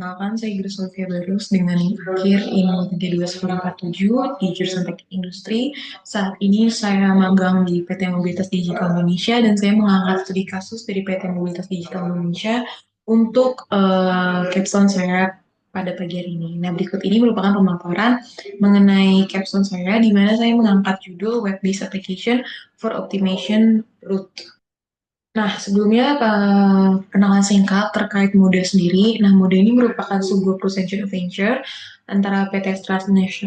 Perkenalkan, saya Gris Sofia Barus dengan akhir INO 32147 di jurusan Teknik Industri. Saat ini saya magang di PT Mobilitas Digital Indonesia dan saya mengangkat studi kasus dari PT Mobilitas Digital Indonesia untuk capstone saya pada pagi hari ini. Nah, berikut ini merupakan pemaparan mengenai capstone saya, di mana saya mengangkat judul Web-Based Application for Optimization Route. Nah, sebelumnya kenalan singkat terkait Moda sendiri. Nah, Moda ini merupakan sebuah perusahaan joint venture antara PT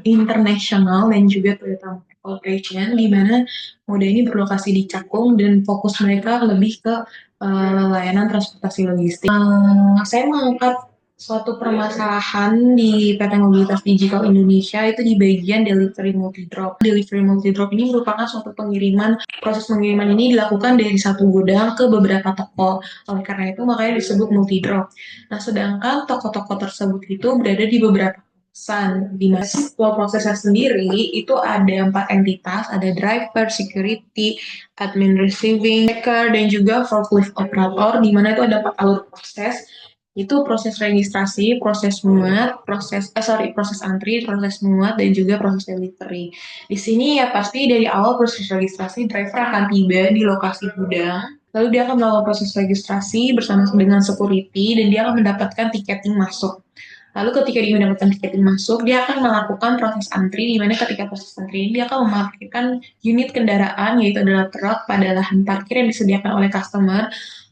International dan juga Toyota Corporation, di mana Moda ini berlokasi di Cakung dan fokus mereka lebih ke layanan transportasi logistik. Saya mengangkat suatu permasalahan di PT Mobilitas Digital Indonesia itu di bagian delivery multi-drop. Delivery multi-drop ini merupakan suatu pengiriman. Proses pengiriman ini dilakukan dari satu gudang ke beberapa toko. Oleh karena itu, makanya disebut multi-drop. Nah, sedangkan toko-toko tersebut itu berada di beberapa kawasan. Di mana prosesnya sendiri itu ada 4 entitas, ada driver, security, admin receiving, checker, dan juga forklift operator, di mana itu ada 4 alur proses. Itu proses registrasi, proses muat, proses antri, proses muat, dan juga proses delivery. Di sini ya pasti dari awal proses registrasi, driver akan tiba di lokasi gudang, lalu dia akan melakukan proses registrasi bersama dengan security, dan dia akan mendapatkan tiketing masuk. Lalu ketika dia mendapatkan tiketing masuk, dia akan melakukan proses antri, di mana ketika proses antri ini dia akan memarkirkan unit kendaraan, yaitu adalah truk, pada lahan parkir yang disediakan oleh customer.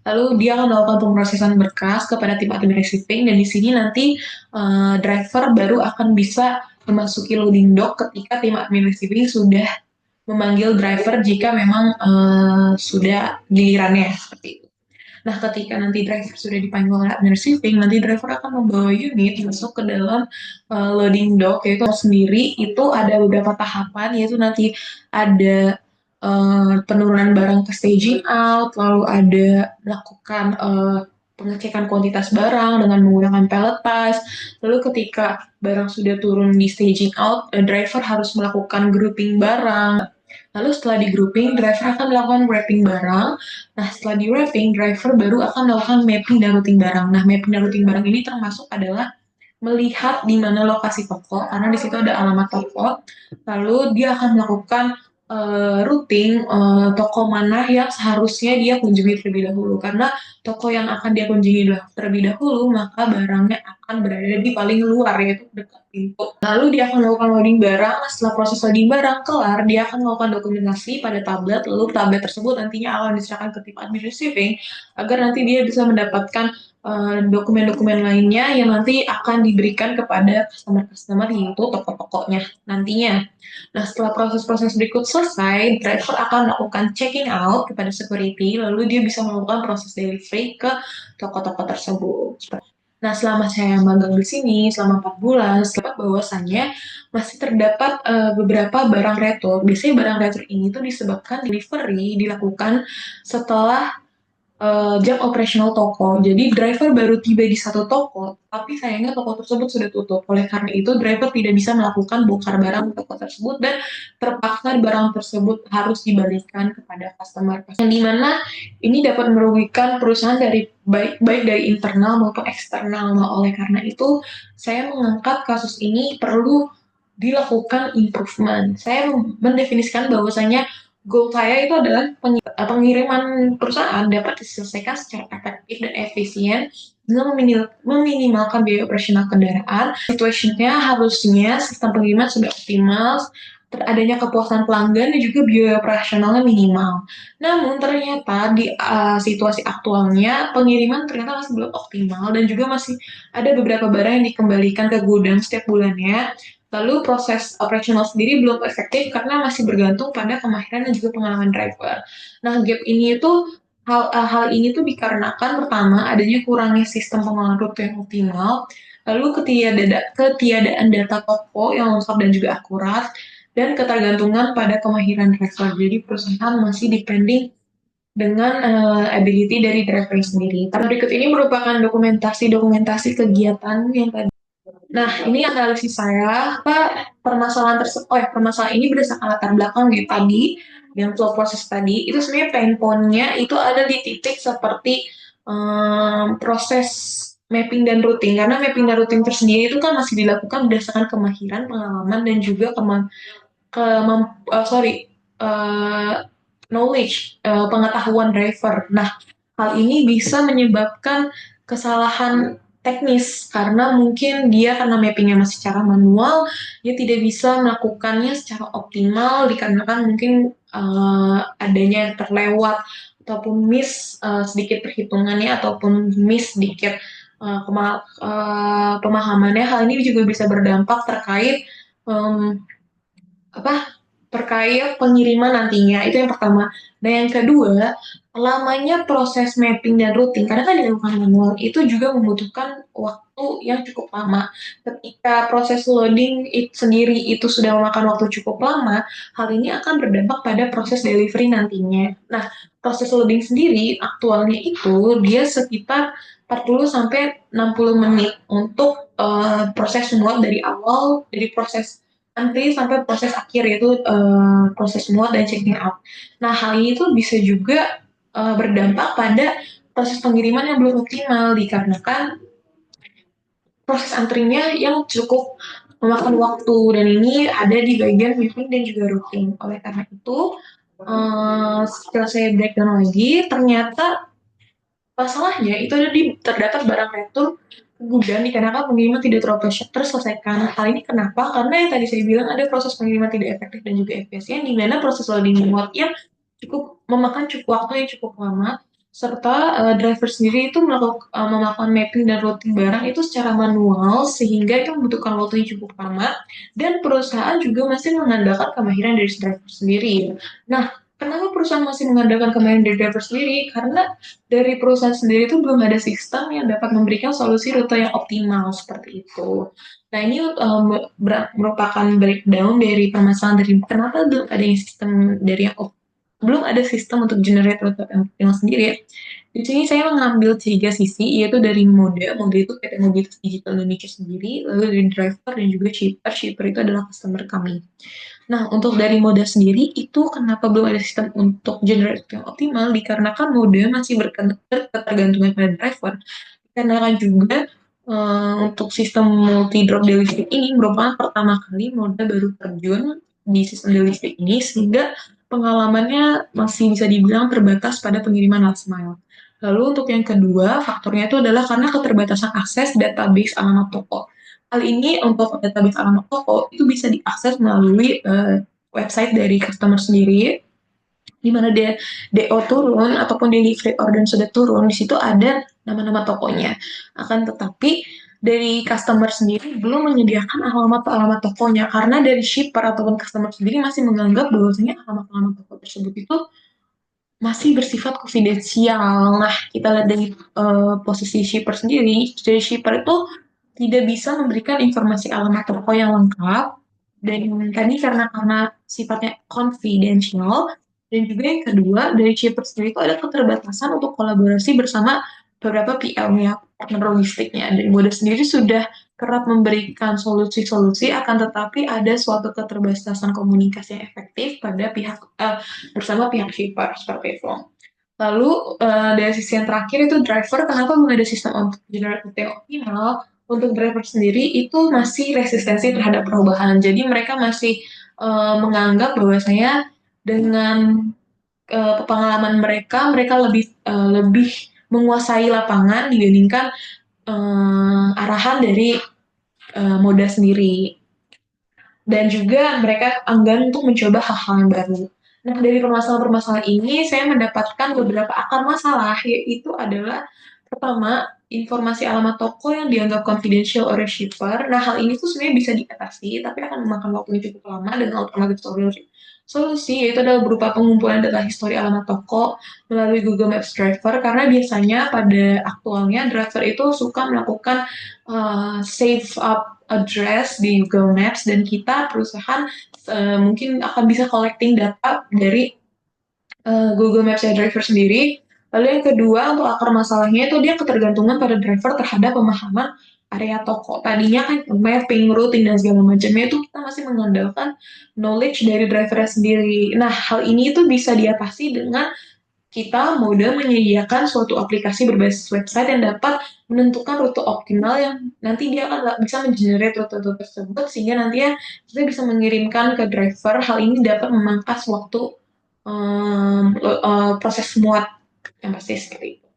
Lalu dia akan melakukan pemrosesan berkas kepada tim admin receiving, dan di sini nanti driver baru akan bisa memasuki loading dock ketika tim admin receiving sudah memanggil driver jika memang sudah gilirannya seperti itu. Nah, ketika nanti driver sudah dipanggil oleh admin receiving, nanti driver akan membawa unit masuk ke dalam loading dock, yaitu sendiri itu ada beberapa tahapan, yaitu nanti ada penurunan barang ke staging out, lalu ada melakukan pengecekan kuantitas barang dengan menggunakan palletize. Lalu ketika barang sudah turun di staging out, driver harus melakukan grouping barang. Lalu setelah di grouping, driver akan melakukan wrapping barang. Nah, setelah di wrapping, driver baru akan melakukan mapping dan routing barang. Nah, mapping dan routing barang ini termasuk adalah melihat di mana lokasi toko, karena di situ ada alamat toko. Lalu dia akan melakukan routing toko mana yang seharusnya dia kunjungi terlebih dahulu. Karena toko yang akan dia kunjungi terlebih dahulu, maka barangnya akan berada di paling luar, yaitu dekat pintu. Lalu dia akan melakukan loading barang. Setelah proses loading barang kelar, dia akan melakukan dokumentasi pada tablet. Lalu tablet tersebut nantinya akan diserahkan ke tim admin receiving agar nanti dia bisa mendapatkan dokumen-dokumen lainnya yang nanti akan diberikan kepada customer-customer, yaitu toko-tokonya nantinya. Nah, setelah proses-proses berikut selesai, driver akan melakukan checking out kepada security, lalu dia bisa melakukan proses delivery ke toko-toko tersebut. Nah, selama saya magang di sini, selama 4 bulan, terdapat bahwasannya masih terdapat beberapa barang retur. Biasanya barang retur ini tuh disebabkan delivery dilakukan setelah jam operasional toko. Jadi driver baru tiba di satu toko, tapi sayangnya toko tersebut sudah tutup. Oleh karena itu, driver tidak bisa melakukan bongkar barang toko tersebut dan terpaksa barang tersebut harus dibalikan kepada customer. Yang dimana ini dapat merugikan perusahaan dari baik dari internal maupun eksternal. Nah, oleh karena itu, saya mengangkat kasus ini perlu dilakukan improvement. Saya mendefinisikan bahwasanya goal saya itu adalah pengiriman perusahaan dapat diselesaikan secara efektif dan efisien dengan meminimalkan biaya operasional kendaraan. Situasinya harusnya sistem pengiriman sudah optimal, adanya kepuasan pelanggan dan juga biaya operasionalnya minimal. Namun ternyata di situasi aktualnya pengiriman ternyata masih belum optimal dan juga masih ada beberapa barang yang dikembalikan ke gudang setiap bulannya. Lalu proses operasional sendiri belum efektif karena masih bergantung pada kemahiran dan juga pengalaman driver. Nah, gap ini itu hal ini tuh dikarenakan pertama adanya kurangnya sistem pengolahan rute yang optimal, lalu ketiadaan data toko yang lengkap dan juga akurat, dan ketergantungan pada kemahiran driver. Jadi perusahaan masih depending dengan ability dari driver sendiri. Tapi berikut ini merupakan dokumentasi kegiatan yang tadi. Nah, ini analisis saya, permasalahan ini berdasarkan latar belakang yang tadi, yang flow proses tadi, itu sebenarnya pain point-nya itu ada di titik seperti proses mapping dan routing, karena mapping dan routing tersendiri itu kan masih dilakukan berdasarkan kemahiran, pengalaman, dan juga sorry, uh, knowledge, pengetahuan driver. Nah, hal ini bisa menyebabkan kesalahan teknis karena mungkin dia karena mappingnya masih secara manual, dia tidak bisa melakukannya secara optimal dikarenakan mungkin adanya yang terlewat ataupun miss sedikit perhitungannya ataupun miss sedikit pemahamannya. Hal ini juga bisa berdampak terkait um, apa terkait pengiriman nantinya. Itu yang pertama. Dan yang kedua, lamanya proses mapping dan routing karena kan dilakukan manual itu juga membutuhkan waktu yang cukup lama. Ketika proses loading itu sendiri itu sudah memakan waktu cukup lama, hal ini akan berdampak pada proses delivery nantinya. Nah, proses loading sendiri aktualnya itu dia sekitar 40 sampai 60 menit untuk proses muat dari awal, dari proses antri sampai proses akhir yaitu proses muat dan checking out. Nah, hal ini tuh bisa juga berdampak pada proses pengiriman yang belum optimal dikarenakan proses antrinya yang cukup memakan waktu dan ini ada di bagian mapping dan juga routing. Oleh karena itu, setelah saya breakdown lagi, ternyata masalahnya itu ada terdapat barang retur ke gudang dikarenakan pengiriman tidak terselesaikan. Hal ini kenapa? Karena yang tadi saya bilang ada proses pengiriman tidak efektif dan juga efisien, di mana proses loading muat yang memakan waktu yang cukup lama, serta driver sendiri itu melakukan mapping dan routing barang itu secara manual, sehingga itu membutuhkan waktu yang cukup lama, dan perusahaan juga masih mengandalkan kemahiran dari driver sendiri. Nah, kenapa perusahaan masih mengandalkan kemahiran dari driver sendiri? Karena dari perusahaan sendiri itu belum ada sistem yang dapat memberikan solusi rute yang optimal seperti itu. Nah, ini merupakan breakdown dari permasalahan dari kenapa belum ada sistem dari yang belum ada sistem untuk generate rute yang optimal sendiri. Di sini saya mengambil tiga sisi, yaitu dari mode itu PT Mobilitas Digital Indonesia sendiri, lalu dari driver dan juga shipper. Shipper itu adalah customer kami. Nah, untuk dari mode sendiri, itu kenapa belum ada sistem untuk generate yang optimal, dikarenakan mode masih berketergantungan pada driver. Dikarenakan juga untuk sistem multi-drop delisting ini merupakan pertama kali mode baru terjun di sistem delisting ini, sehingga pengalamannya masih bisa dibilang terbatas pada pengiriman last mile. Lalu untuk yang kedua, faktornya itu adalah karena keterbatasan akses database alamat toko. Hal ini untuk database alamat toko itu bisa diakses melalui website dari customer sendiri, di mana dia DO turun ataupun delivery order sudah turun, di situ ada nama-nama tokonya. Akan tetapi dari customer sendiri belum menyediakan alamat tokonya karena dari shipper ataupun customer sendiri masih menganggap bahwasanya alamat-alamat toko tersebut itu masih bersifat konfidensial. Nah, kita lihat dari posisi shipper sendiri, dari shipper itu tidak bisa memberikan informasi alamat toko yang lengkap, dan tadi karena sifatnya confidential, dan juga yang kedua dari shipper sendiri itu ada keterbatasan untuk kolaborasi bersama beberapa PL-nya, partner logistiknya. Dan Moda sendiri sudah kerap memberikan solusi-solusi, akan tetapi ada suatu keterbatasan komunikasi yang efektif pada bersama pihak shipper seperti itu. Lalu dari sisi yang terakhir itu driver, kenapa belum ada sistem untuk generate rute optimal? Untuk driver sendiri itu masih resistensi terhadap perubahan. Jadi mereka masih menganggap bahwasanya dengan pengalaman mereka, mereka lebih menguasai lapangan dibandingkan arahan dari Moda sendiri. Dan juga mereka enggan untuk mencoba hal-hal yang baru. Nah, dari permasalahan-permasalahan ini, saya mendapatkan beberapa akar masalah, yaitu adalah pertama, informasi alamat toko yang dianggap confidential oleh shipper. Nah, hal ini tuh sebenarnya bisa diatasi, tapi akan memakan waktu yang cukup lama dengan alternatif solusi, yaitu adalah berupa pengumpulan data histori alamat toko melalui Google Maps Driver, karena biasanya pada aktualnya driver itu suka melakukan save up address di Google Maps, dan kita perusahaan mungkin akan bisa collecting data dari Google Maps driver sendiri. Lalu yang kedua, untuk akar masalahnya itu dia ketergantungan pada driver terhadap pemahaman area toko. Tadinya kan mapping, routing, dan segala macamnya itu kita masih mengandalkan knowledge dari drivernya sendiri. Nah, hal ini itu bisa diatasi dengan kita mode menyediakan suatu aplikasi berbasis website yang dapat menentukan rute optimal yang nanti dia akan bisa mengenerate rute-rute tersebut sehingga nantinya kita bisa mengirimkan ke driver. Hal ini dapat memangkas waktu proses muat yang pasti seperti itu.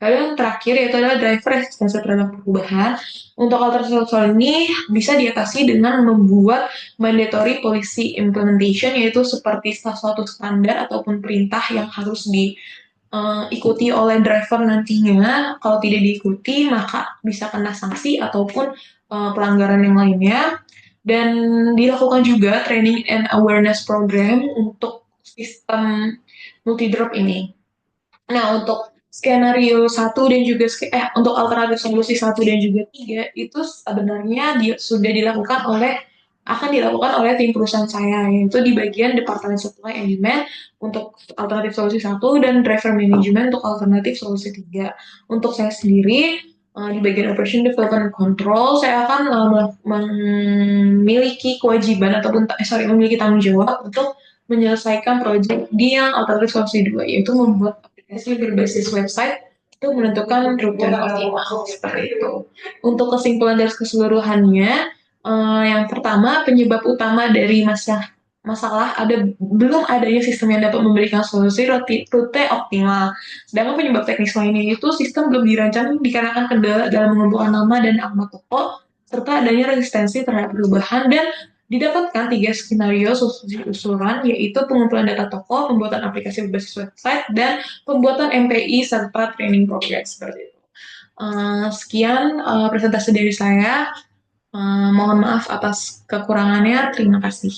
Lalu yang terakhir yaitu adalah driver resistensi terhadap perubahan. Untuk alternatif solusi ini bisa diatasi dengan membuat mandatory policy implementation, yaitu seperti suatu standar ataupun perintah yang harus diikuti oleh driver nantinya. Kalau tidak diikuti, maka bisa kena sanksi ataupun pelanggaran yang lainnya. Dan dilakukan juga training and awareness program untuk sistem multi-drop ini. Nah, untuk skenario satu dan juga untuk alternatif solusi satu dan juga 3 itu sebenarnya sudah dilakukan akan dilakukan oleh tim perusahaan saya, yaitu di bagian Departemen Supply and Demand untuk alternatif solusi satu dan Driver Management untuk alternatif solusi 3. Untuk saya sendiri, di bagian Operation Development Control, saya akan memiliki kewajiban memiliki tanggung jawab untuk menyelesaikan proyek di yang alternatif solusi 2, yaitu membuat aplikasi berbasis website untuk menentukan rute optimal seperti itu. Untuk kesimpulan dari keseluruhannya, yang pertama penyebab utama dari masalah belum adanya sistem yang dapat memberikan solusi rute optimal. Sedangkan penyebab teknis lainnya itu sistem belum dirancang dikarenakan kendala dalam mengumpulkan nama dan alamat toko serta adanya resistensi terhadap perubahan dan didapatkan 3 skenario susulan, yaitu pengumpulan data toko, pembuatan aplikasi berbasis website, dan pembuatan MPI serta training progress seperti itu. Sekian presentasi dari saya. Mohon maaf atas kekurangannya. Terima kasih.